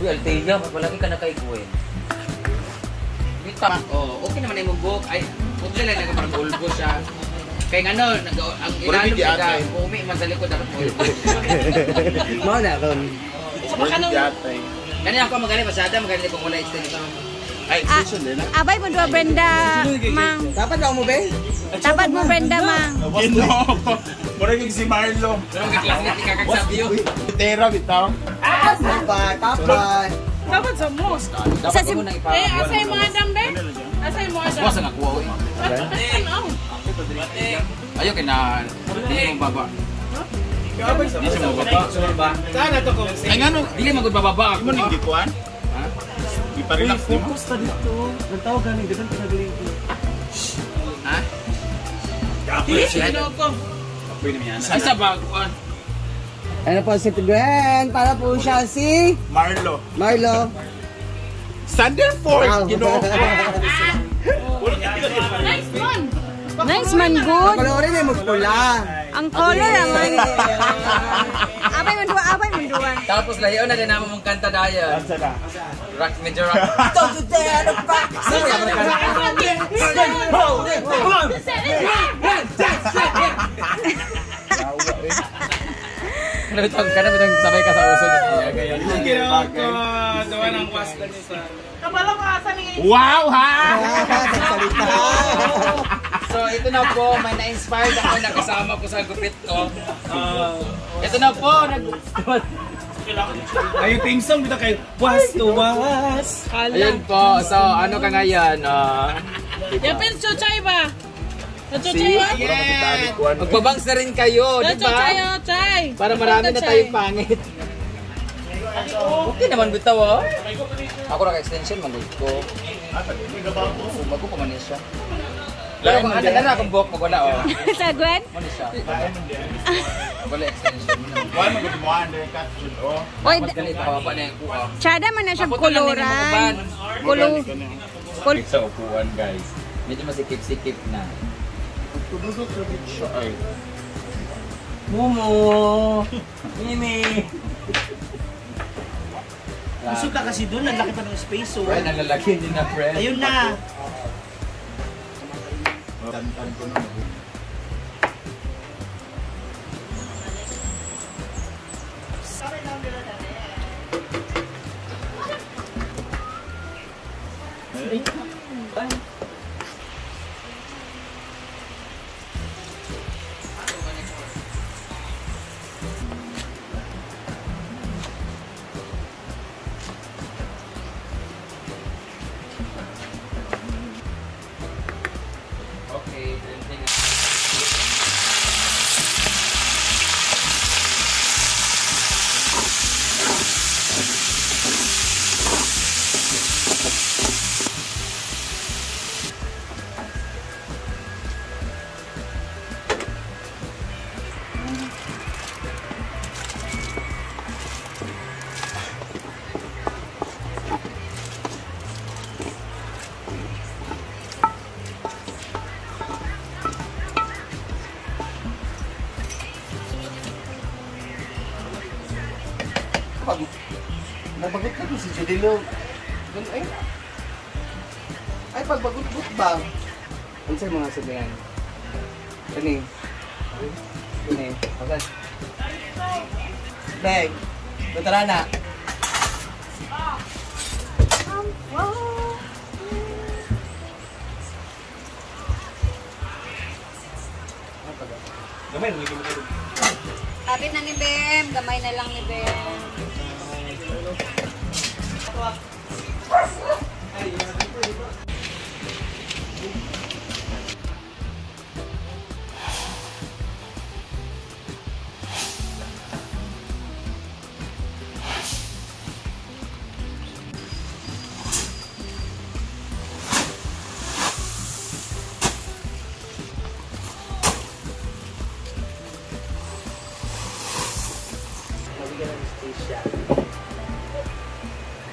Althea, magpalagi ka na kay Gwen. Bita. Oh, okay naman yung buhok. Ay, okay lang na parang ulbo siya. Kaya ano, ang ilalong ka, umi man sa likod dapat ulbo. Mau na ron. Ganyan ako magaling, pasada magaling kung wala extension. Ay, extension din. Abay mo dua Brenda, mang. Dapat daw mo, be? Dapat mo Brenda, mang. Murag yung si Marlo. Pero magkaklasnet ni kakagsabi yun. Tera, bitaw. Tapat. Dapat sa most. Dapat mo nang ipa. Asay mo Adam, be? Asay mo Adam. Mas ang akuha ko. Ayaw kaya na, hindi mo baba. Hindi siya mababa. Saan na to kung Ay nga no, hindi mo magbababa ako. Mo ning gikuan? Ha? Iparelax mo. Focus ta dito. Nagtawag ganing dagan pinagaling ko. Ha? Sino ko? Ay sa baguan. Ano po si Gwen? Para po siya si Marlo. Marlo. Sanderford, you know. Nice one. Nice man, good. Kalorin ay magpula. Ang color naman. Abay mo dua. Tapos layo na din naman mong kanta daya. Sana. Rock, medyo rock. Don't you dare to back. Nalutog ka na, bitang sabay ka sa uso niya. Ginawa ko. Dawa ng wasta niya sa... Kabalo ka asa ni. Wow, ha? So ito na po, may na-inspired ako na kasama ko sa gupit ko. Ito na po, Ay, yung theme song dito kay Was to Was. ayun po, so ano ka ngayon? Yapin chuchay ba? Chuchay ba? Magbabangs na rin kayo, di ba? Chuchay. Para marami na tayong pangit. Okay naman bitaw oh. Ako naka-extension, magod ko. Bago pa man siya. Pero kung handa na akong buhok, magwala oh. Sa Gwen? Muna siya. Magwala extension. Wala mo gumawa ng caption, oh. Oy, Ganito, pababa na yung kuha. tsada man na siyang kuluran. Kulu. Sa upuan guys. Medyo masikip-sikip na. Tududot na din siya, ay. Momo. Mimi. Busog ka kasi doon, ang laki pa ng space, so... Ay, nalalaki din na friend. Ayun na! Tantan ko na. Okay, printing. Nabagot ka si Judilo. Ay, pagbagot-gut ba? Ano sa'yo mga sabihan? Kani? Kani? Okay. Beg. Tara na. Gamay, nalagay mo kayo. Kapit na ni Bem. Gamay na lang ni Bem.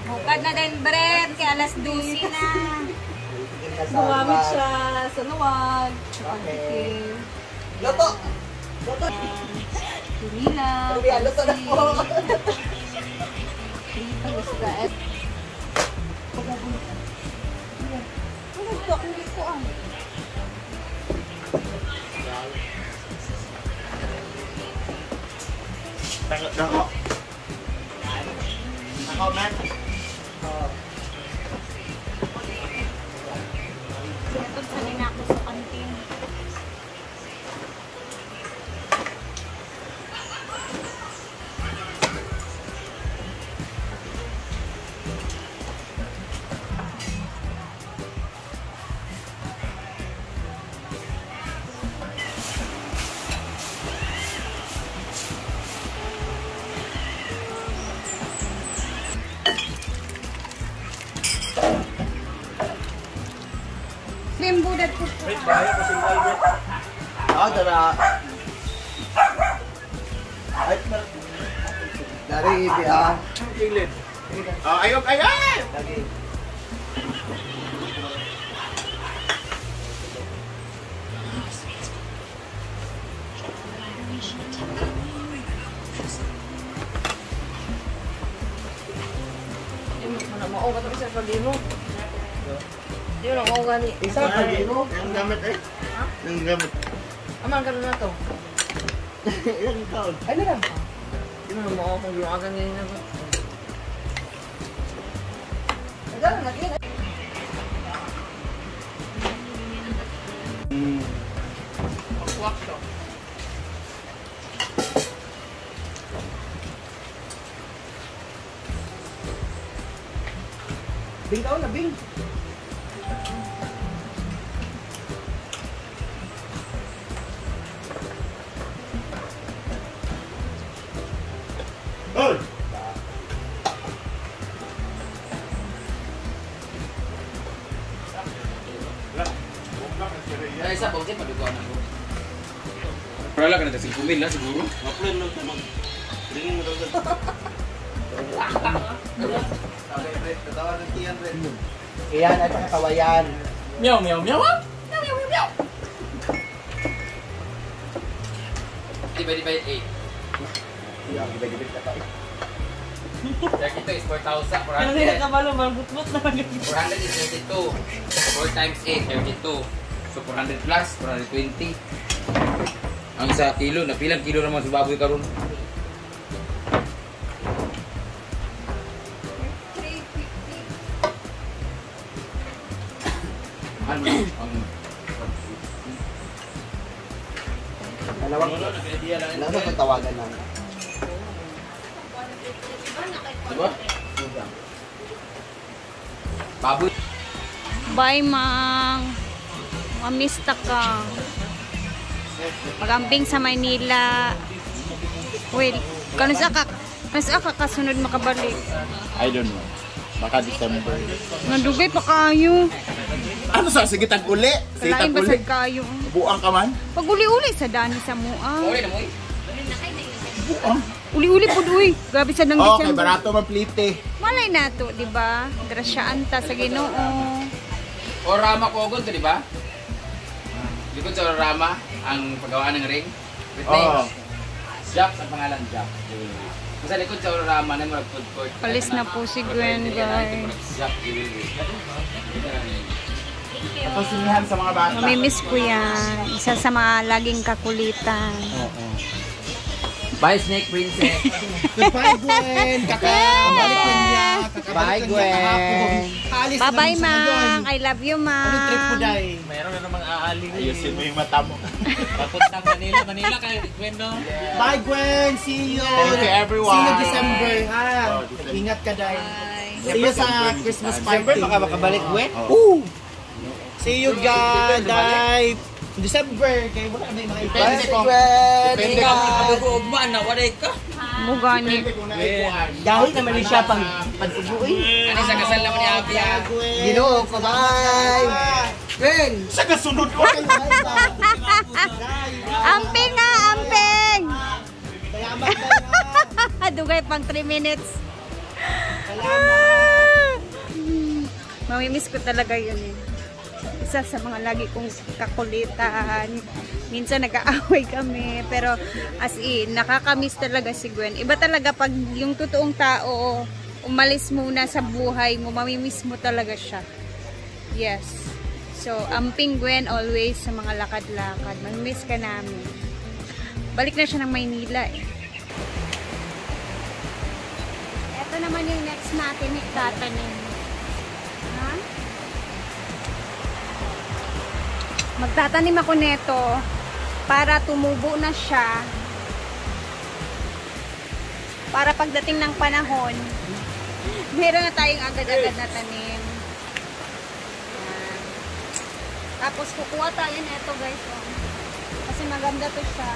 Bukad na din, Brem. Kaya alas 12 na. Buwamit siya sa luwag. Okay. Loto! Loto! Pinila. Loto na po! Ang isda at... Nako. Nako, man. Sinatod sa nina ako sa kantin. Limbudat ko po. Dara. Ay, dari ibi Ayok, ayok! Lagi. Isa pa dino. Ang gamit eh. Ang gamit. Aman ka na to. Ilang taon? Ay, na lang. Hindi mo mo ako kung lumagan ngayon na ba. Wak to. Bing daw na, Bing. Hoy! Ay, isa pa, kasi paduguan ako. Wala ka na, 5,000 na siguro. Maplan lang naman. Ringin mo daw. Iyan ay pakakawayan. Meow, meow, meow. Divide 8. Iyan, ibig-ibig na tayo. Kaya kita is 4,000. Ano nila kabalo, malbut-but na lang. 400 is 32. 4 times 8, 32. So 400 plus, 420. Ang isa kilo, napilang kilo naman sa baboy karon. Ano ang Dalawang ang tawagan namin. diba? Baboy. Bye, Mang. Mamista ka. Pag-amping sa Maynila. Well, kano sa ka kasunod makabalik? I don't know. Baka December. Nandugay pa kayo. Ano sa? Sige, tag-uli. Sige, Kalain ba tag-uli. sa kayo? Buang ka man? Pag uli-uli sa dani sa mua. Okay na mo eh. Buang. Uli-uli po uy. Grabe sa nang Okay, December. barato maplite. Malay na to, di ba? Grasyaan ta sa Ginoo. Orama Kogon to, di ba? Likod sa Orama, ang paggawaan ng ring. With names. Jack ang pangalan, Jack. Sa likod sa Orama na murag food court. Palis na po si Gwen, guys. Jack Jewelry. Pasinihan sa mga bata. Mamimiss ko yan. Isa sa mga laging kakulitan. Bye, Snake Princess. Goodbye, Gwen! Kakabalik ko niya. Bye, Gwen! Bye-bye, Mang. I love you, Mang. Anong trip mo, Day? Mayroon na namang aaling. Ayusin mo yung mata mo. Papunta Manila kay Gwendo. Bye, Gwen! See you! Thank you, everyone. See you December, ha? Oh, December. Ingat ka, Day. Bye. See you sa Christmas party. makabalik, Gwen? See you, God, Day. December, kayo wala na yung mga Depende kung... Depende ka kung kadugo-ugman na, waday ka. Mugani. Depende kung naipuan. Dahil naman rin siya pang pag-ubuin. Ano sa kasal naman ni Abby, ha? Ginoo ko, bye! Gwen! Sa kasunod ko. Amping nga, amping! Salamat, Day, ha? Dugay pang 3 minutes. Mamimiss ko talaga yun eh. Isa sa mga lagi kong kakulitan. Minsan nag-aaway kami. Pero as in, nakakamiss talaga si Gwen. Iba talaga pag yung totoong tao umalis muna sa buhay mo, mamimiss mo talaga siya. Yes. So, ang penguin always sa mga lakad-lakad. Mamimiss ka namin. Balik na siya ng Maynila eh. Ito naman yung next natin itatanim. Ha? Magtatanim ako nito para tumubo na siya. Para pagdating ng panahon, meron na tayong agad-agad na tanim. Yan. Tapos kukuha tayo nito guys. Oh. Kasi maganda to siya.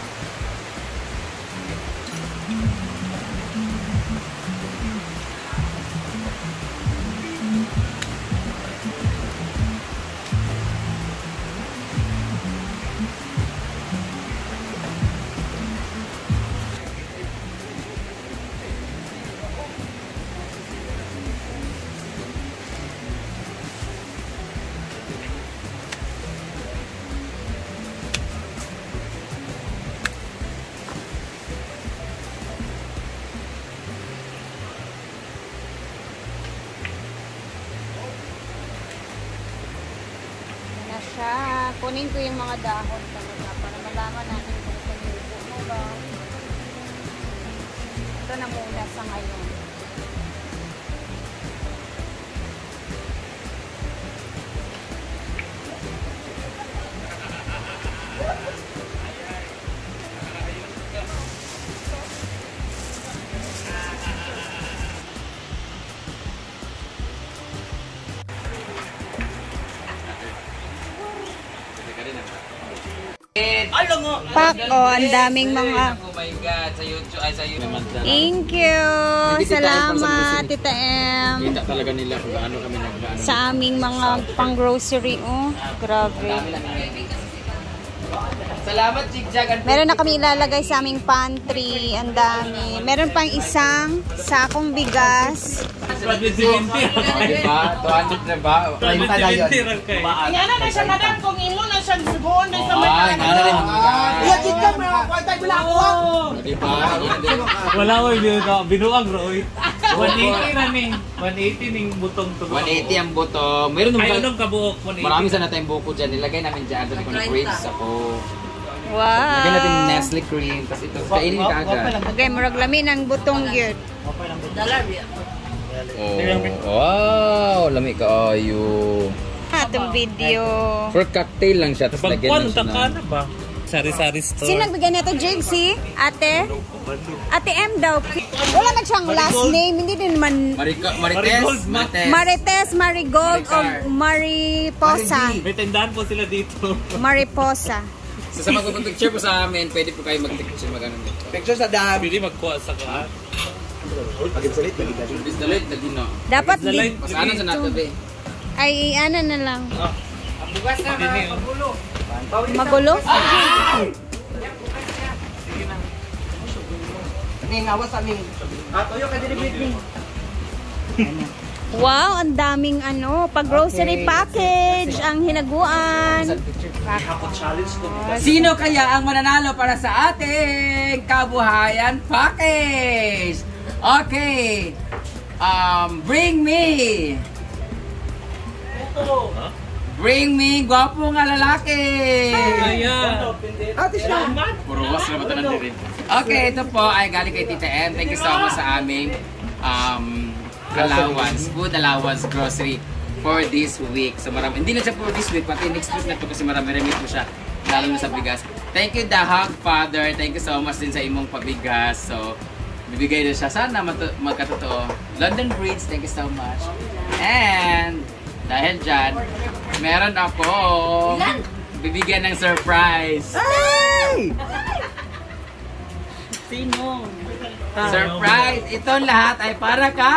Siya. Kunin ko yung mga dahon talaga para malaman natin kung tumubo mo ba. Ito na muna sa ngayon. Pak, oh, ang daming mga... Oh my God, sa YouTube, ay sa YouTube. Thank you! Salamat, Tita M. Kita talaga nila kung gaano kami nag-gaano. Sa aming mga pang-grocery, oh. Grabe. Salamat, Jigjag. Meron na kami ilalagay sa aming pantry. Ang dami. Meron pang isang sakong bigas. Diba? 200 na ba? 30 na yun. Yan na siya madam, kung imo na siya sibuon na sa may Ay, nga na rin. Iya, Jigjag, may kwantay mo lang ako. Diba? Wala ko binuang Roy. 180 na ning. 180 ning butong to. 180 ang buto. Meron Ay, nung anong kabuok? 180. marami sana tayong buko dyan. Nilagay namin dyan. Sabi ko na grapes ako. Wow! Lagyan natin Nestle cream. Tapos ito, kainin ka agad. Okay, murag lami ng butong yun. Oh, wow! Lami ka ayo. Itong video. For cocktail lang siya. Tapos lagyan Pagkuhan, lang siya taka na. na ba? Sari-sari store. Sino nagbigay nito, Jigsy? Ate? Ate M daw. Wala man siyang last name. Hindi din man... Marites. Marites, Marigold, o Mariposa. May tindahan po sila dito. Mariposa. So sa magpapag-picture po sa amin, pwede po kayo mag-picture mag-ano. Picture sa dam. Pwede magkuha sa kaan. Pag-salit, pag-salit. Bis dalit na din no. Dapat The light. di... Mas ano sa nato be. Ay, ano na lang. Bugas na magulo. Magulo? Hindi, ngawas sa aming. Toyo ka delivery. Wow, ang daming ano, pag-grocery package ang hinaguan. Sino kaya ang mananalo para sa ating kabuhayan package? Okay. Bring me gwapo nga lalaki. Ayan. Ate siya. Puro was na batanan din. Okay, ito po ay galing kay Tita M. Thank you so much sa aming allowance, food allowance grocery for this week. So marami, hindi na siya for this week, pati next week na ito kasi marami-rami po siya, lalo na sa bigas. Thank you The Hug Father, thank you so much din sa imong pabigas. So bibigay na siya, sana magkatotoo. London Bridge, thank you so much. And dahil dyan, meron ako bibigyan ng surprise. Hey! Sino? Surprise! Itong lahat ay para kay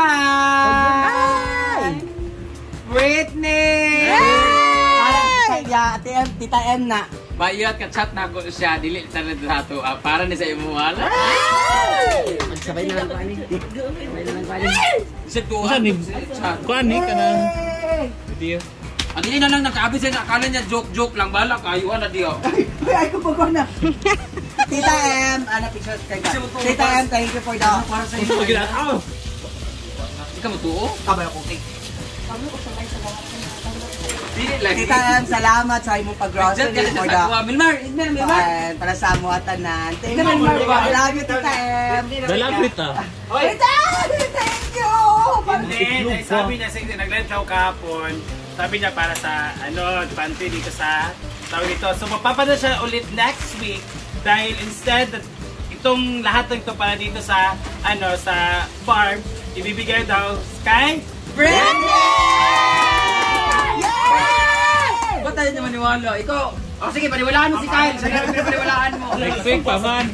Britney! Parang kaya, Tita M na. Bayot ka chat na ko siya, dili sa nato. Para ni sa imo wala. Magsabay na lang ko ani. Sabay na lang ko ani. Sa tuwa. Saan ni? Chat. Kuhan ni ka na. Video. Ang dili na lang nakaabot siya, akala niya joke-joke lang. Bala kayo na diyo. Ay, ko po na. Tita M, picture kay ka. Tita M, thank you for the para sa Ito ginataw. Ikaw matuo? Kabay ako cake. Dili lang. Tita Em, salamat sa imong pag-grocery for the... Milmar, Para sa mga tanan. Thank you, I love you, Tita Em. Dalapit ah. Tita Em, thank you! Hindi, sabi niya, nag-live siya kahapon. Sabi niya para sa, pantry dito sa tawag dito. So, mapapadala siya ulit next week dahil instead that itong lahat ng ito para dito sa, sa farm, ibibigay daw kay Ba't tayo naman maniwala? Ikaw, sige, paniwalaan mo si Kyle. Sige, paniwalaan mo. Next week pa man.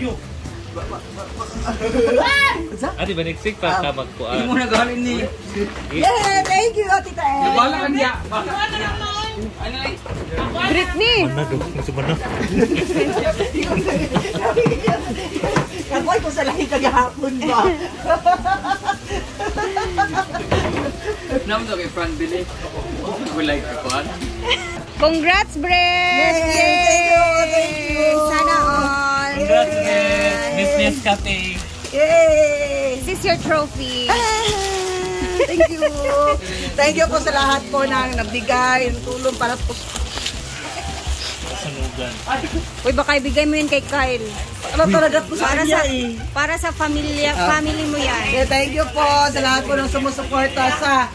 Adi ba next week pa ka Hindi magkuan? mo nagaling ni. Yeah, thank you, Tita Em. Bala ka niya. Ano lang? Britney! Kagoy ko sa lahi kagahapon ba? Naman daw kay Fran Billy. Gulay ka ko. Congrats, Brett! Thank you! Sana all! Congrats, Miss Cafe. Yay! This is your trophy. Thank you! Thank you po sa lahat po na nagbigay ng tulong para po. Sanugan. Uy, baka ibigay mo yun kay Kyle. Ano talaga po sa kanya eh? Para sa family mo yan. Okay, thank you po sa lahat po ng sumusuporta sa